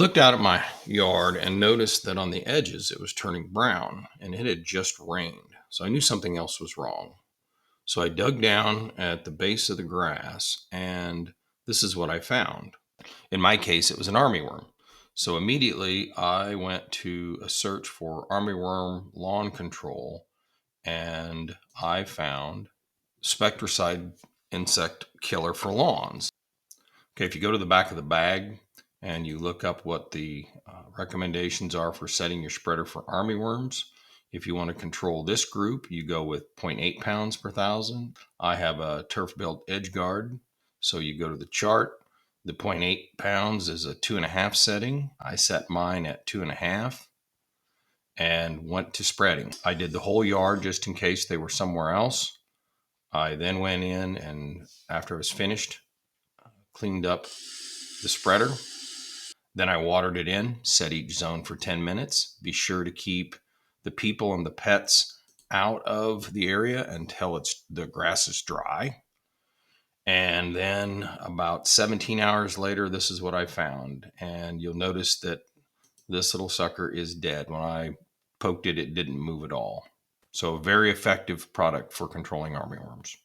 Looked out at my yard and noticed that on the edges it was turning brown and it had just rained. So I knew something else was wrong. So I dug down at the base of the grass and this is what I found. In my case, it was an armyworm. So immediately I went to a search for armyworm lawn control and I found Spectracide Insect Killer for lawns. Okay, if you go to the back of the bag and you look up what the recommendations are for setting your spreader for armyworms, if you want to control this group, you go with zero point 0.8 pounds per thousand. I have a turf built edge guard, so you go to the chart. The zero point 0.8 pounds is a 2.5 setting. I set mine at 2.5 and went to spreading. I did the whole yard just in case they were somewhere else. I then went in and after I was finished, cleaned up the spreader. Then I watered it in, set each zone for 10 minutes. Be sure to keep the people and the pets out of the area until the grass is dry. And then about 17 hours later, this is what I found. And you'll notice that this little sucker is dead. When I poked it, it didn't move at all. So a very effective product for controlling armyworms.